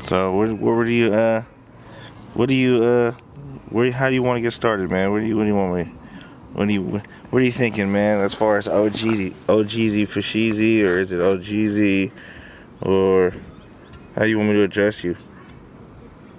So where do you how do you want to get started, man? What do you want me? What are you thinking, man? As far as OGZ FOSHEEZY, or is it OGZ, or how you want me to address you?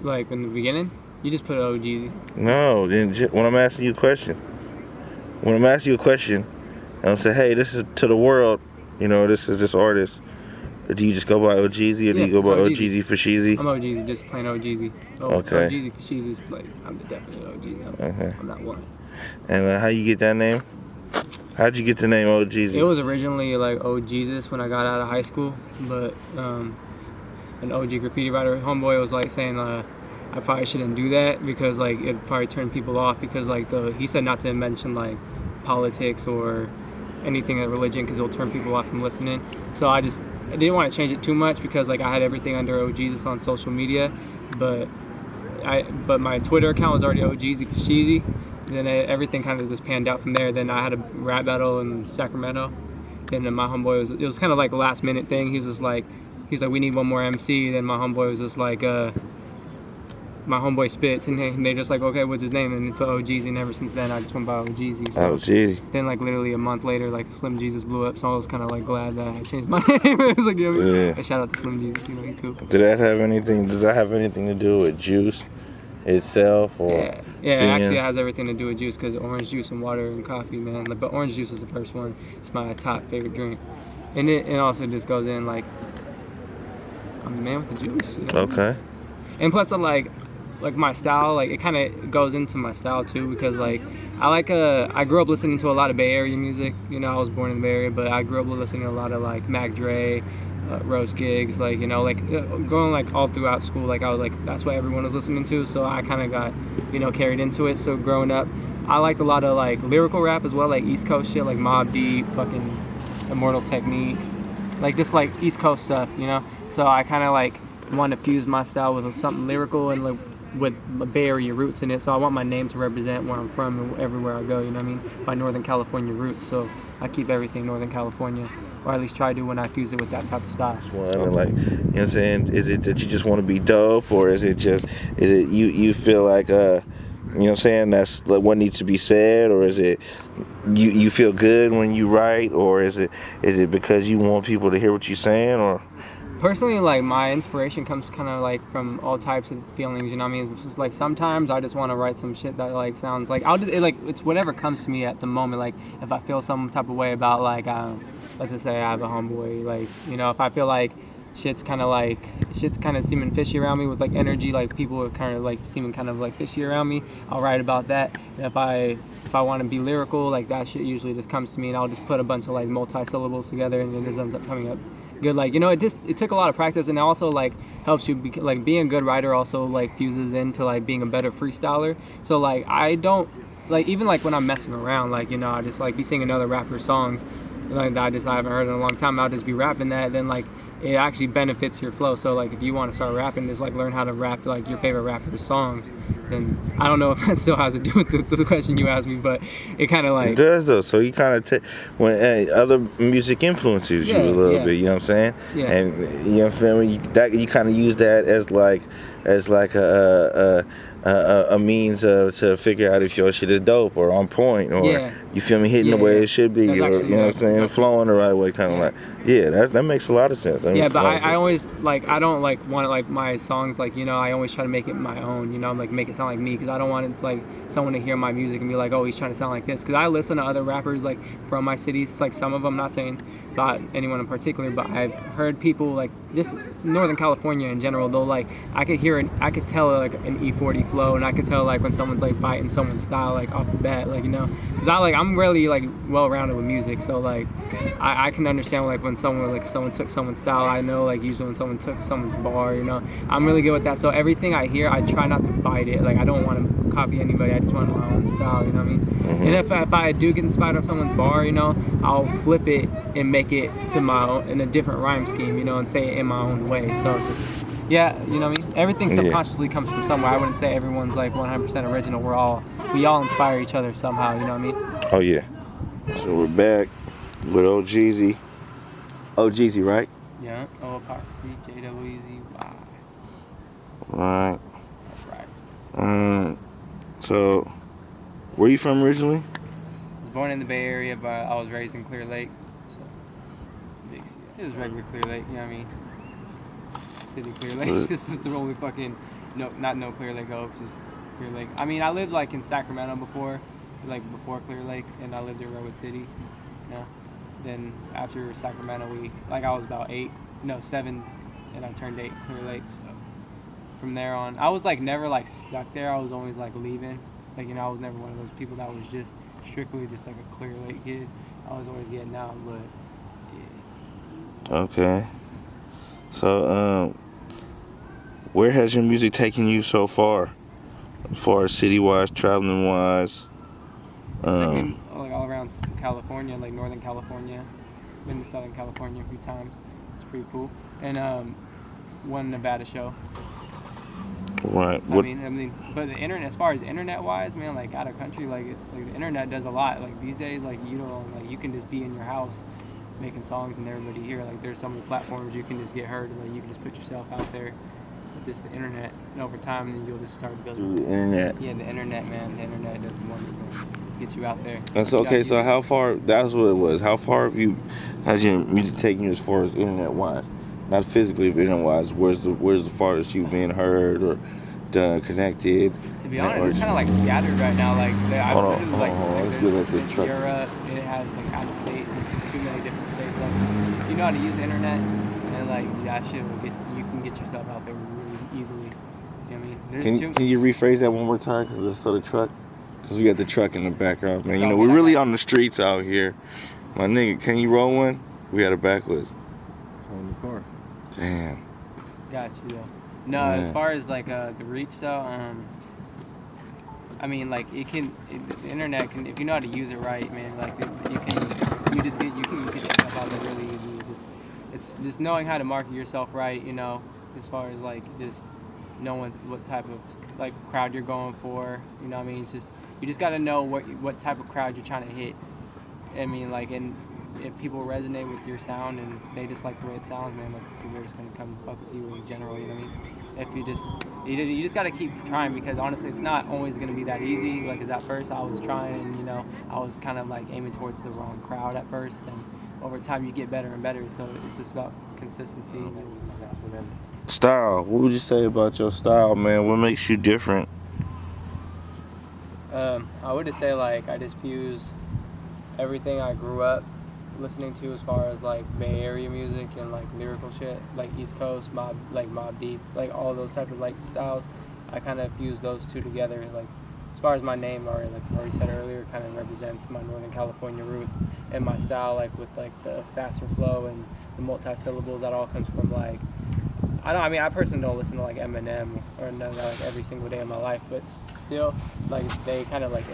Like in the beginning, you just put OGZ. No, then when I'm asking you a question, and I'm saying, hey, this is to the world, this is this artist. Do you just go by OGZ, or do you go by OGZ FOSHEEZY? I'm OGZ, just plain OGZ. Okay. OGZ FOSHEEZY is like, I'm the definite OGZ. I'm not one. And how you get that name? How'd you get the name OGZ? It was originally like Oh Jesus when I got out of high school, but an OG graffiti writer, homeboy, was like saying I probably shouldn't do that because like it probably turned people off, because like he said not to mention like politics or anything of religion because it'll turn people off from listening. So I didn't want to change it too much because like I had everything under OGZ on social media, but my Twitter account was already OGZ FOSHEEZY. Then everything kind of just panned out from there. Then I had a rap battle in Sacramento. Then my homeboy it was kind of like a last minute thing. He's like, we need one more MC. Then my homeboy was just like, my homeboy spits, and they just like, okay, what's his name? And put OGZ, and ever since then I just went by OGZ. So OGZ. then like literally a month later, like Slim Jesus blew up, so I was kind of like glad that I changed my name. It was like, yeah. Shout out to Slim Jesus, he's cool. Does that have anything to do with juice itself, or? Yeah, actually it has everything to do with juice, because orange juice and water and coffee, man. But orange juice is the first one. It's my top favorite drink, and it also just goes in like, I'm the man with the juice. Okay. And plus I like my style, like it kind of goes into my style too, because like I grew up listening to a lot of Bay Area music. I was born in the Bay Area, but I grew up listening to a lot of like Mac Dre, Rose Gigs, like going like all throughout school, like I was like, that's what everyone was listening to, so I kind of got carried into it. So growing up I liked a lot of like lyrical rap as well, like East Coast shit, like Mobb Deep, fucking Immortal Technique, like just like East Coast stuff, so I kind of like want to fuse my style with something lyrical and like with Bay Area roots in it. So I want my name to represent where I'm from and everywhere I go, my Northern California roots. So I keep everything Northern California, or at least try to when I fuse it with that type of style. And like, what I'm saying? Is it that you just want to be dope, or is it you feel like what I'm saying, that's like what needs to be said, or is it you feel good when you write, or is it because you want people to hear what you're saying, or? Personally, like my inspiration comes kind of like from all types of feelings, It's just like sometimes I just want to write some shit that like sounds like it's whatever comes to me at the moment. Like if I feel some type of way about like let's just say I have a homeboy, like if I feel like shit's kind of seeming fishy around me with like energy, like people are kind of like seeming kind of like fishy around me, I'll write about that. And if I want to be lyrical, like that shit usually just comes to me, and I'll just put a bunch of like multi-syllables together, and it just ends up coming up good. Like it took a lot of practice, and it also like helps you like being a good writer also like fuses into like being a better freestyler. So like I don't like, even like when I'm messing around, like I just like be singing other rappers' songs like that I haven't heard in a long time. I'll just be rapping that, then like it actually benefits your flow. So like if you want to start rapping, just like learn how to rap like your favorite rapper's songs. And I don't know if that still has to do with the question you asked me, but it kind of like it does though. So you kind of when other music influences you a little bit, you know what I'm saying? Yeah. And you know what I'm saying, you kind of use that as like a means to figure out if your shit is dope or on point, or you feel me, hitting the way it should be, or you know what I'm saying, flowing the right way, kind of like that makes a lot of sense. But I always like, I don't like want like my songs like I always try to make it my own, like make it sound like me, because I don't want it to, like someone to hear my music and be like, oh, he's trying to sound like this, because I listen to other rappers like from my cities, like some of them, not saying about anyone in particular, but I've heard people like just Northern California in general, though, like I could tell like an E40 flow, and I could tell like when someone's like biting someone's style like off the bat, like because I'm really like well-rounded with music, so like I can understand like when someone took someone's style. I know like usually when someone took someone's bar, I'm really good with that. So everything I hear, I try not to bite it. Like I don't want to copy anybody. I just want my own style. You know what I mean? Mm-hmm. And if I do get inspired of someone's bar, I'll flip it and make it to my own, in a different rhyme scheme, and say it in my own way. So it's just you know what I mean? Everything subconsciously comes from somewhere. I wouldn't say everyone's like 100% original. We all inspire each other somehow. You know what I mean? Oh yeah. So we're back with OGZ, right? Yeah. O apostrophe JEEZY. Right. That's right. So, where you from originally? I was born in the Bay Area, but I was raised in Clear Lake. So, it was regular Clear Lake, you know what I mean? City Clear Lake. This is the only fucking, no Clear Lake Oaks, just Clear Lake. I mean, I lived like in Sacramento before Clear Lake, and I lived in Redwood City, you know. Then after Sacramento, I was about 7, and I turned 8 Clear Lake. So from there on, I was like never like stuck there. I was always like leaving. Like, you know, I was never one of those people that was just strictly just like a Clear Lake kid. I was always getting out, but yeah. Okay. So, where has your music taken you so far? As far as city-wise, traveling-wise? Like all around California, like Northern California. Been to Southern California a few times. It's pretty cool. And one Nevada show. Right. I mean, but the internet, as far as internet-wise, man, like out of country, like it's like the internet does a lot. Like these days, like you can just be in your house making songs and everybody hear. Like there's so many platforms you can just get heard, and like you can just put yourself out there with just the internet. And over time, then you'll just start building. Through the internet. Yeah, the internet, man. The internet does wonderful. Gets you out there. That's okay. So how far? That's what it was. How far has your music taken you as far as internet-wise? Not physically, but internet-wise. Where's the farthest you've been heard or done connected? To be honest, it's kind of like scattered right now. Like Hold on. Let's do like this truck. Europe, it has like out of state, too many different states. Like if you know how to use the internet, and like that shit you can get yourself out there really easily. You know what I mean? Can you rephrase that one more time? Cause it's sort of truck. Cause we got the truck in the background, man. So you know we're really on the streets out here, my nigga. Can you roll one? We got it backwards. It's on the car. Damn. Got you though. No, Yeah. As far as like the reach though, I mean like the internet can, if you know how to use it right, man. Like you can get yourself out there really easy. It's just knowing how to market yourself right, you know, as far as like just knowing what type of like crowd you're going for. You know what I mean? It's just you just got to know what type of crowd you're trying to hit. I mean, like, and if people resonate with your sound and they just like the way it sounds, man, like people are just gonna come fuck with you in general. You know what I mean? If you just gotta keep trying, because honestly, it's not always gonna be that easy. Like, 'cause at first I was trying, you know, I was kind of like aiming towards the wrong crowd at first, and over time you get better and better. So it's just about consistency. Style. What would you say about your style, man? What makes you different? I would just say like I just fuse everything I grew up listening to as far as like Bay Area music and like lyrical shit, like East Coast, Mob Deep, like all those type of like styles. I kind of fuse those two together. Like as far as my name, like I already said earlier, kind of represents my Northern California roots, and my style, like with like the faster flow and the multi-syllables, that all comes from like I personally don't listen to like Eminem or none of that like every single day of my life, but still like they kind of like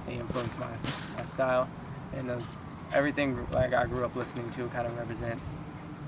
they influence my style, and everything like I grew up listening to kind of represents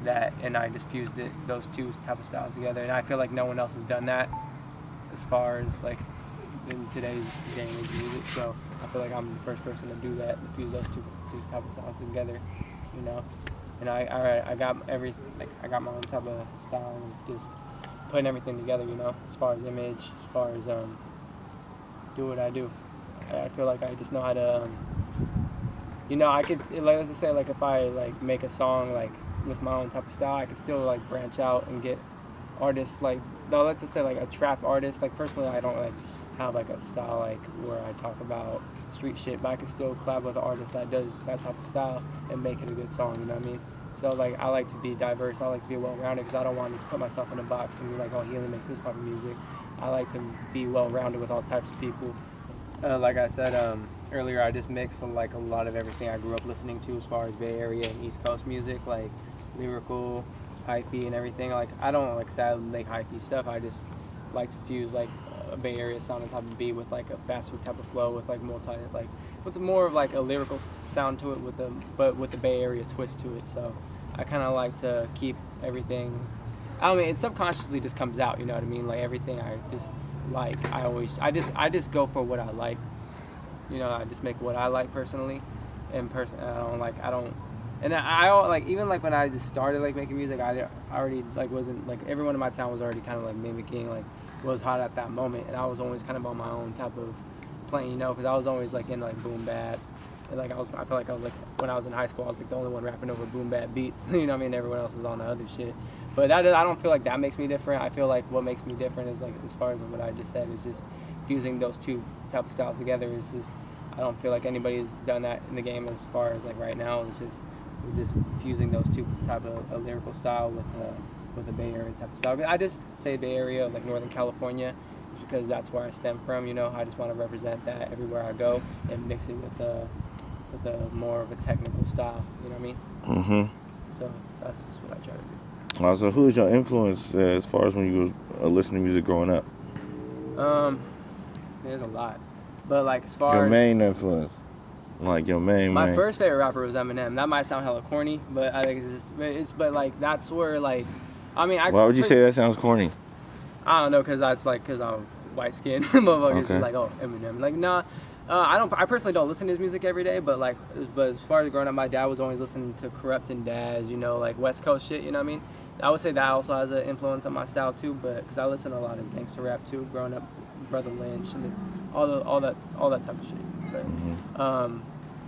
that, and I just fused those two type of styles together, and I feel like no one else has done that as far as like in today's day and age music. So I feel like I'm the first person to do that, to fuse those two type of styles together, you know. And I got I got my own type of style and just putting everything together, you know, as far as image, as far as do what I do. I feel like I just know how to you know, I could, like, let's just say, like, if I, like, make a song, like, with my own type of style, I could still, like, branch out and get artists, like, no, let's just say, like, a trap artist. Like, personally, I don't, like, have, like, a style, like, where I talk about street shit, but I can still collab with an artist that does that type of style and make it a good song, you know what I mean? So, like, I like to be diverse. I like to be well-rounded, because I don't want to just put myself in a box and be like, oh, he only makes this type of music. I like to be well-rounded with all types of people. Like I said earlier, I just mix like a lot of everything I grew up listening to as far as Bay Area and East Coast music, like lyrical, hyphy, and everything. Like I don't like sadly make hyphy stuff. I just like to fuse like a Bay Area sound and type of beat with like a faster type of flow with like with more of like a lyrical sound to it but with the Bay Area twist to it. So I kind of like to keep everything. I mean, it subconsciously just comes out. You know what I mean? Like everything I just. Like I just go for what I like, you know. I just make what I like personally, and I like even like when I just started like making music, I already like wasn't like everyone in my town was already kind of like mimicking like was hot at that moment, and I was always kind of on my own type of plane, you know, because I was always like in like boom bap. And like I feel like I was like when I was in high school, I was like the only one rapping over boom bap beats. You know what I mean? Everyone else is on the other shit. But I don't feel like that makes me different. I feel like what makes me different is like as far as what I just said is just fusing those two type of styles together. Is just I don't feel like anybody's done that in the game as far as like right now. It's just we're just fusing those two type of a lyrical style with a Bay Area type of style. I just say Bay Area, like Northern California, because that's where I stem from. You know, I just want to represent that everywhere I go and mix it with the more of a technical style. You know what I mean? Mm-hmm. So that's just what I try to do. So who is your influence as far as when you was listening to music growing up? There's a lot, but like as far Your as main influence, like your main. my first favorite rapper was Eminem. That might sound hella corny, but I think but like that's where like, I mean, Why would you say that sounds corny? I don't know, cause that's like cause I'm white skinned. Motherfuckers be like, oh, Eminem. Like nah. I personally don't listen to his music every day, but as far as growing up, my dad was always listening to Corrupt and Daz, you know, like West Coast shit, you know what I mean? I would say that also has an influence on my style too, but because I listen to a lot of gangster rap too, growing up, Brother Lynch and all that type of shit. But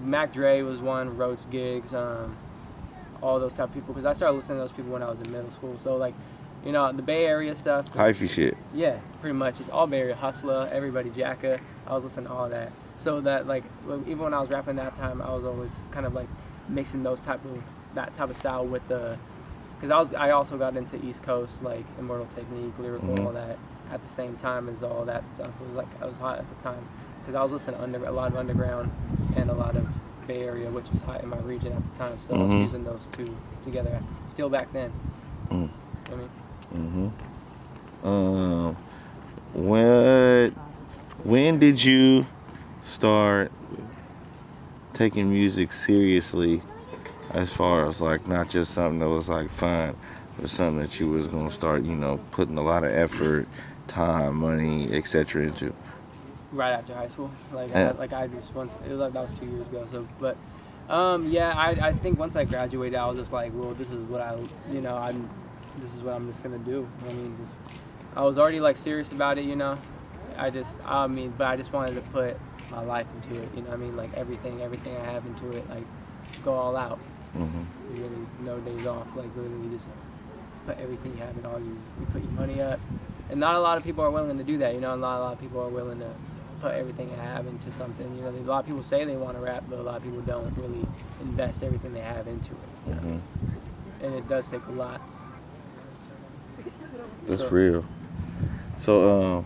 Mac Dre was one, Rhodes Gigs, all those type of people, because I started listening to those people when I was in middle school. So like, you know, the Bay Area stuff. Hyphy shit. Yeah, pretty much. It's all Bay Area. Hustler, everybody, Jacka. I was listening to all that. So that like, even when I was rapping that time, I was always kind of like mixing that type of style with the, because I also got into East Coast, like Immortal Technique, lyrical, all that at the same time as all that stuff. It was like I was hot at the time because I was listening to a lot of underground and a lot of Bay Area, which was hot in my region at the time. So I was using those two together. Still back then. You know what I mean? When did you start taking music seriously, as far as like not just something that was like fun, but something that you was gonna start, you know, putting a lot of effort, time, money, etc. into? Right after high school, I just once it was like that was 2 years ago. So, but yeah, I think once I graduated, I was just like, well, this is what this is what I'm just gonna do. I mean, I was already like serious about it, you know. But I just wanted to put my life into it, you know what I mean? Like everything I have into it, like go all out. Really, no days off, like literally just put everything you have in all you put your money up. And not a lot of people are willing to do that, you know. Not a lot of people are willing to put everything they have into something, you know. A lot of people say they want to rap, but a lot of people don't really invest everything they have into it, you know? And it does take a lot. That's real. So,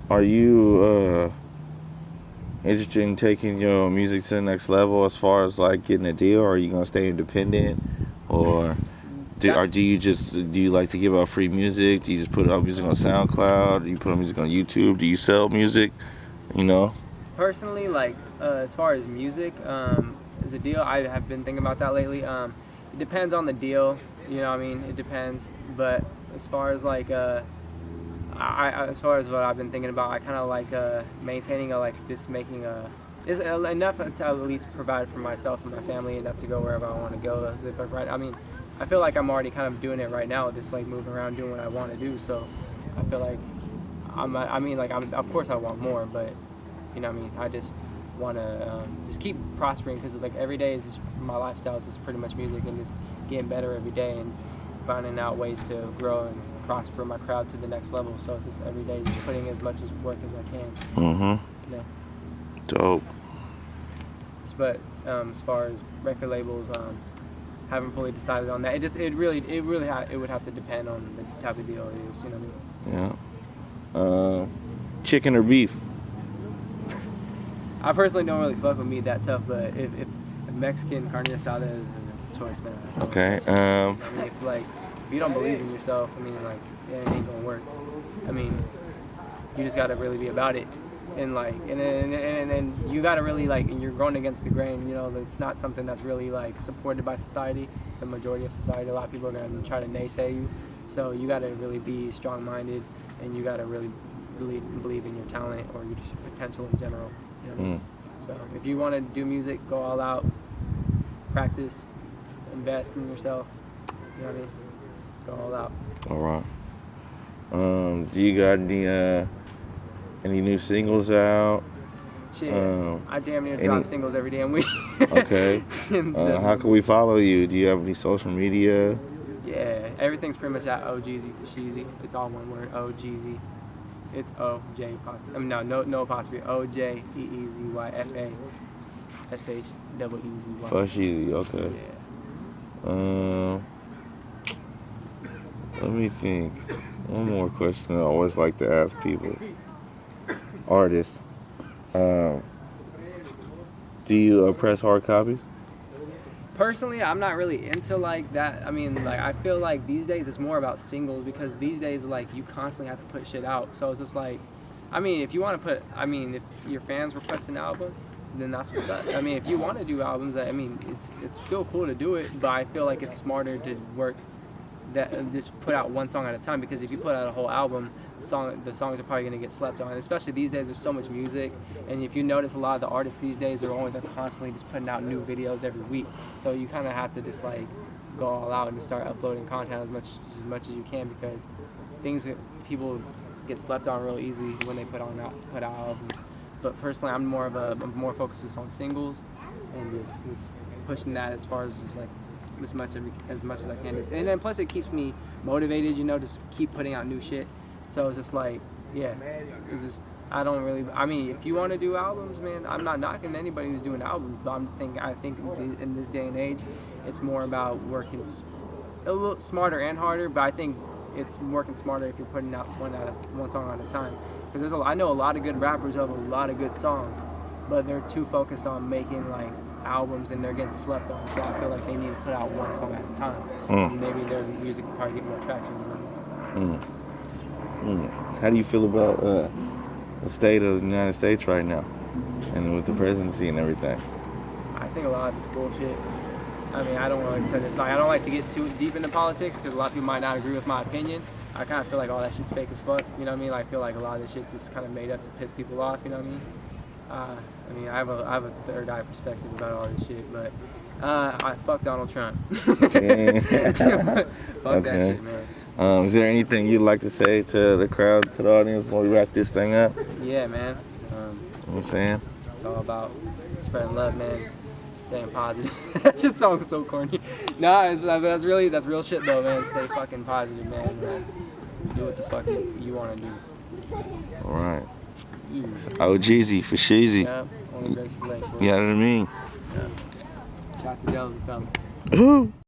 are you interested in taking your music to the next level as far as like getting a deal, or are you gonna stay independent, or do you like to give out free music? Do you just put out music on SoundCloud? Do you put out music on YouTube? Do you sell music? You know. Personally, like as far as music, as a deal, I have been thinking about that lately. It depends on the deal, you know what I mean? It depends, but as far as like as far as what I've been thinking about, I kind of like maintaining just making is enough to at least provide for myself and my family, enough to go wherever I want to go. I feel like I'm already kind of doing it right now, just like moving around doing what I want to do. So I feel like of course I want more, but you know what I mean? I just want to just keep prospering, because like every day is just, my lifestyle is just pretty much music and just getting better every day and finding out ways to grow and prosper my crowd to the next level. So it's just every day just putting as much work as I can. You know. Dope. But as far as record labels, haven't fully decided on that. It would have to depend on the type of deal it is. You know what I mean? Yeah. Chicken or beef? I personally don't really fuck with meat that tough, but if Mexican carne asada is a choice, man. Okay. I mean, if you don't believe in yourself, I mean, like, yeah, it ain't gonna work. I mean, you just gotta really be about it, and like, and then you gotta really like, and you're going against the grain. You know, it's not something that's really like supported by society, the majority of society. A lot of people are gonna try to naysay you, so you gotta really be strong-minded, and you gotta really believe in your talent or your just potential in general. You know what I mean? So if you want to do music, go all out, practice, invest in yourself. You know what I mean? Go all out. All right. Do you got any new singles out? Shit, I damn near drop singles every damn week. Okay. How can we follow you? Do you have any social media? Yeah, everything's pretty much at JEEZY FOSHEEZY. It's all one word, JEEZY. It's O-J apostrophe. I mean, no apostrophe. OJEEZYFASHEEZY. FOSHEEZY, okay. Yeah. Let me think. One more question I always like to ask people. Artists. Do you press hard copies? Personally, I'm not really into like that. I mean, like I feel like these days it's more about singles because these days like you constantly have to put shit out. So it's just like, I mean, if you want to put, I mean, if your fans request an album, then that's what's up. I mean, if you want to do albums, I mean, it's still cool to do it, but I feel like it's smarter to work that just put out one song at a time, because if you put out a whole album, the songs are probably going to get slept on. Especially these days, there's so much music, and if you notice, a lot of the artists these days they're constantly just putting out new videos every week. So you kind of have to just like go all out and just start uploading content as much as you can, because people get slept on real easy when they put out albums. But personally, I'm more focused on singles and just pushing that as far as just like as much as I can. And then plus it keeps me motivated, you know, to keep putting out new shit. So it's just like, yeah, it's just, I mean, if you want to do albums, man, I'm not knocking anybody who's doing albums, but I think in this day and age, it's more about working a little smarter and harder, but I think it's working smarter if you're putting out one song at a time. Because I know a lot of good rappers who have a lot of good songs, but they're too focused on making like albums and they're getting slept on. So I feel like they need to put out one song at a time. And maybe their music will probably get more traction. How do you feel about the state of the United States right now, and with the presidency and everything? I think a lot of it's bullshit. I mean, I don't like to get too deep into politics because a lot of people might not agree with my opinion. I kind of feel like all that shit's fake as fuck. You know what I mean? Like, I feel like a lot of this shit's just kind of made up to piss people off. You know what I mean? I mean, I have a third eye perspective about all this shit, but I fuck Donald Trump. Fuck that shit, man. Is there anything you'd like to say to the crowd, to the audience, before we wrap this thing up? Yeah, man. You know what I'm saying? It's all about spreading love, man. Staying positive. That shit sounds so corny. Nah, that's real shit though, man. Stay fucking positive, man. Do what the fuck you want to do. All right. JEEZY FOSHEEZY. Yeah, only grace for late, bro. You know what I mean? Yeah. Shout to Delta, fella.